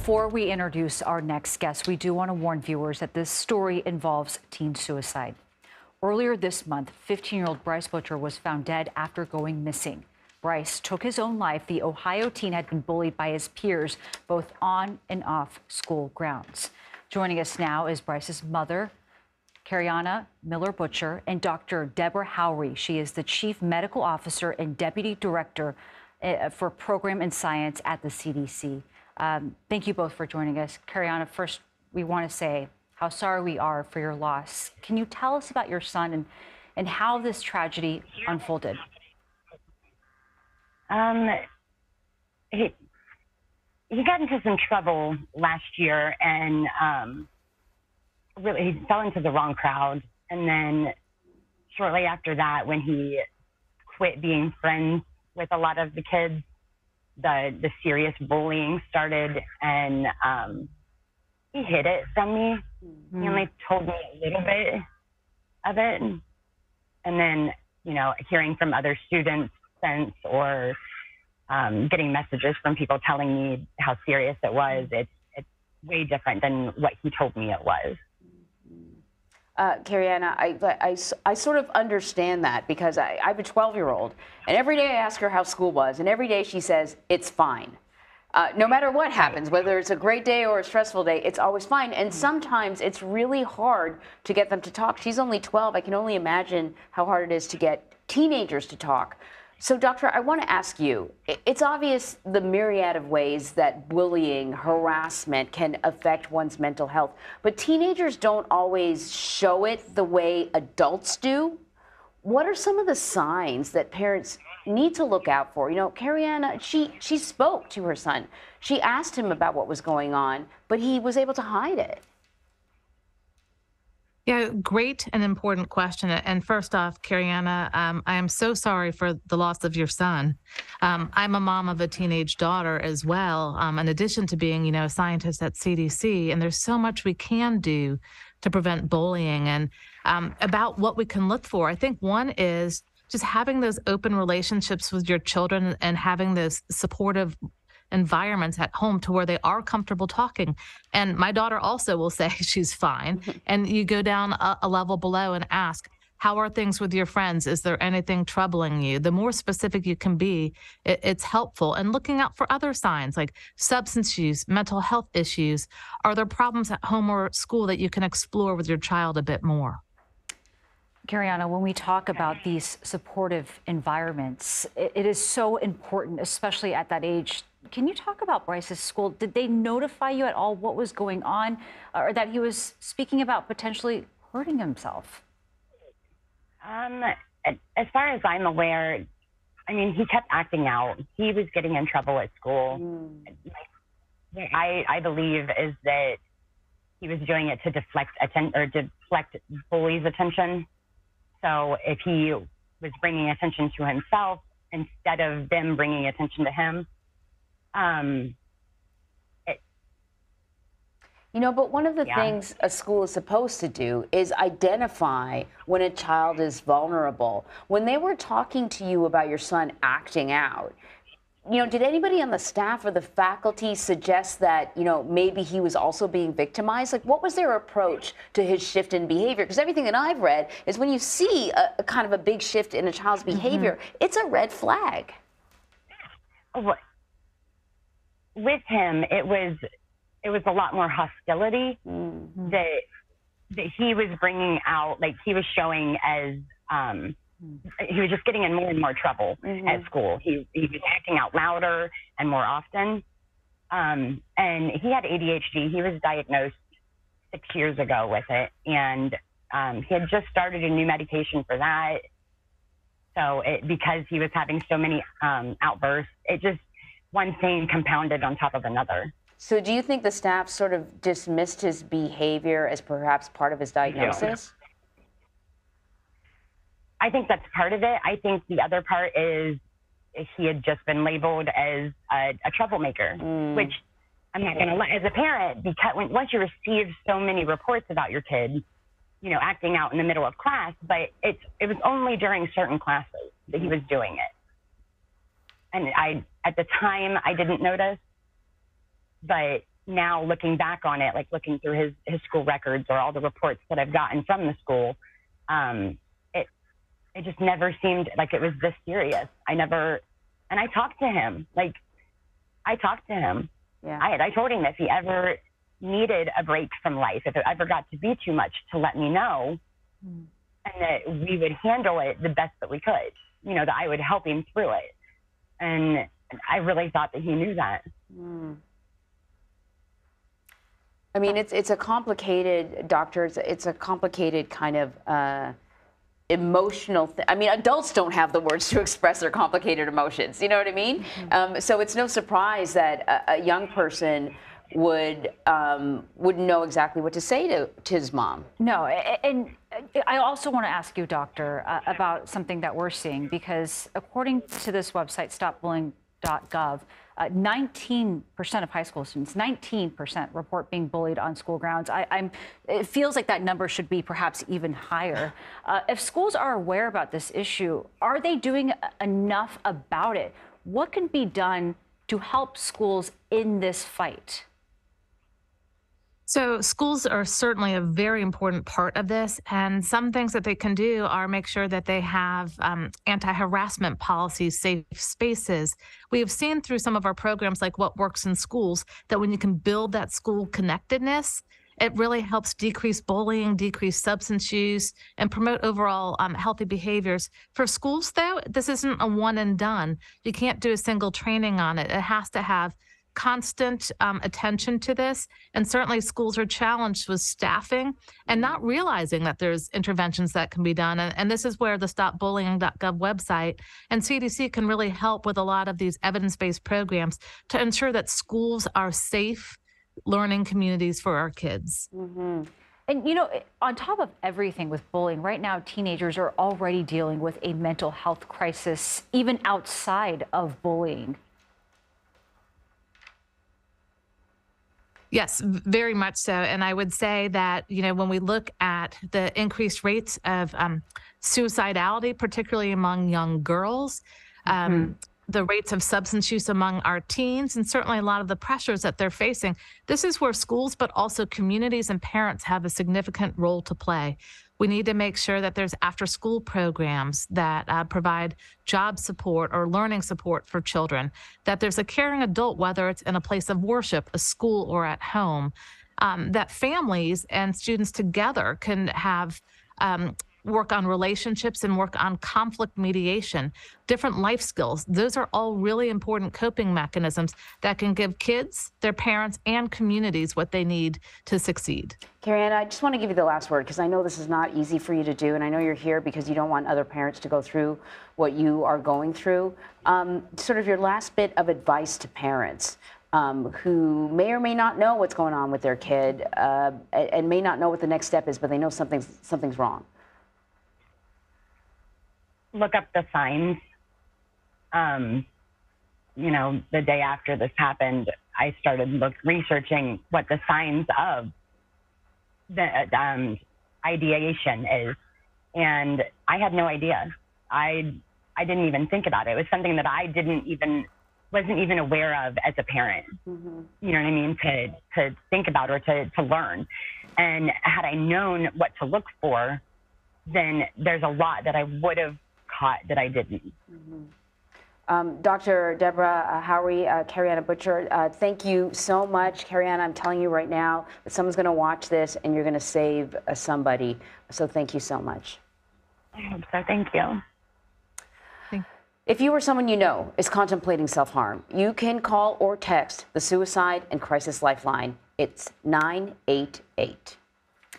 Before we introduce our next guest, we do want to warn viewers that this story involves teen suicide. Earlier this month, 15-year-old Brice Butcher was found dead after going missing. Brice took his own life. The Ohio teen had been bullied by his peers, both on and off school grounds. Joining us now is Brice's mother, Karianna Miller-Butcher, and Dr. Debra Houry. She is the Chief Medical Officer and Deputy Director for Program and Science at the CDC. Thank you both for joining us. Karianna, first, we want to say how sorry we are for your loss. Can you tell us about your son and how this tragedy unfolded? He got into some trouble last year, and really he fell into the wrong crowd. And then shortly after that, when he quit being friends with a lot of the kids, the serious bullying started, and he hid it from me. Mm-hmm. He only told me a little bit of it. And then, you know, hearing from other students since, or getting messages from people telling me how serious it was, it's way different than what he told me it was. Karianna, I sort of understand that, because I have a 12-year-old, and every day I ask her how school was, and every day she says, it's fine. No matter what happens, whether it's a great day or a stressful day, it's always fine. And sometimes it's really hard to get them to talk. She's only 12. I can only imagine how hard it is to get teenagers to talk. So, Doctor, I want to ask you, it's obvious the myriad of ways that bullying, harassment can affect one's mental health, but teenagers don't always show it the way adults do. What are some of the signs that parents need to look out for? You know, Karianna, she spoke to her son. She asked him about what was going on, but he was able to hide it. Yeah, great and important question. And first off, Karianna, I am so sorry for the loss of your son. I'm a mom of a teenage daughter as well, in addition to being, you know, a scientist at CDC. And there's so much we can do to prevent bullying. And about what we can look for, I think one is just having those open relationships with your children and having those supportive environments at home to where they are comfortable talking. And my daughter also will say she's fine. And you go down a level below and ask, how are things with your friends? Is there anything troubling you? The more specific you can be, it's helpful. And looking out for other signs like substance use, mental health issues. Are there problems at home or school that you can explore with your child a bit more? Karianna, when we talk about these supportive environments, it is so important, especially at that age. Can you talk about Brice's school? Did they notify you at all what was going on, or that he was speaking about potentially hurting himself? As far as I'm aware, I mean, he kept acting out. He was getting in trouble at school. What I believe is that he was doing it to deflect bullies' attention. So if he was bringing attention to himself instead of them bringing attention to him, you know, but one of the things a school is supposed to do is identify when a child is vulnerable. When they were talking to you about your son acting out, you know, did anybody on the staff or the faculty suggest that, you know, maybe he was also being victimized? Like, what was their approach to his shift in behavior? Because everything that I've read is when you see a kind of a big shift in a child's behavior, it's a red flag. With him, it was a lot more hostility that he was bringing out. Like, he was showing as he was just getting in more and more trouble at school. He was acting out louder and more often. And he had ADHD. He was diagnosed 6 years ago with it, and he had just started a new medication for that. So because he was having so many outbursts, it just, one thing compounded on top of another. So do you think the staff sort of dismissed his behavior as perhaps part of his diagnosis? I think that's part of it. I think the other part is he had just been labeled as a troublemaker, which I'm not going to lie, as a parent, because once you receive so many reports about your kid, you know, acting out in the middle of class, but it was only during certain classes that he was doing it. And at the time, I didn't notice, but now looking back on it, like looking through his school records or all the reports that I've gotten from the school, it just never seemed like it was this serious. And I talked to him. Yeah. I told him if he ever needed a break from life, if it ever got to be too much, to let me know, and that we would handle it the best that we could, that I would help him through it. And I really thought that he knew that. I mean, it's a complicated, doctor, it's a complicated kind of emotional thing. I mean, adults don't have the words to express their complicated emotions. You know what I mean? So it's no surprise that a young person wouldn't know exactly what to say to his mom. No, and I also want to ask you, doctor, about something that we're seeing, because according to this website, stopbullying.gov, 19% of high school students, 19% report being bullied on school grounds. It feels like that number should be perhaps even higher. If schools are aware about this issue, are they doing enough about it? What can be done to help schools in this fight? So schools are certainly a very important part of this, and some things that they can do are make sure that they have anti-harassment policies, safe spaces. We have seen through some of our programs like What Works in Schools that when you can build that school connectedness, it really helps decrease bullying, decrease substance use, and promote overall healthy behaviors. For schools, though, this isn't a one and done. You can't do a single training on it. It has to have constant attention to this. And certainly schools are challenged with staffing and not realizing that there's interventions that can be done. And this is where the stopbullying.gov website and CDC can really help with a lot of these evidence-based programs to ensure that schools are safe learning communities for our kids. And, on top of everything with bullying, right now, teenagers are already dealing with a mental health crisis, even outside of bullying. Yes, very much so. And I would say that, when we look at the increased rates of suicidality, particularly among young girls, the rates of substance use among our teens, and certainly a lot of the pressures that they're facing, this is where schools, but also communities and parents have a significant role to play. We need to make sure that there's after-school programs that provide job support or learning support for children, that there's a caring adult, whether it's in a place of worship, a school, or at home, that families and students together can have work on relationships and work on conflict mediation, different life skills. Those are all really important coping mechanisms that can give kids, their parents, and communities what they need to succeed. Karianna, I just want to give you the last word because I know this is not easy for you to do, and I know you're here because you don't want other parents to go through what you are going through. Sort of your last bit of advice to parents who may or may not know what's going on with their kid and may not know what the next step is, but they know something's wrong. Look up the signs. The day after this happened, I started researching what the signs of the ideation is, and I had no idea. I didn't even think about it. It was something that I wasn't even aware of as a parent. You know what I mean? To think about or to learn. And had I known what to look for, then there's a lot that I would have caught that I didn't. Dr. Debra Houry, Karianna Butcher, thank you so much. Karianna, I'm telling you right now that someone's going to watch this and you're going to save somebody. So thank you so much. I hope so. Thank you. If you or someone you know is contemplating self-harm, you can call or text the Suicide and Crisis Lifeline. It's 988.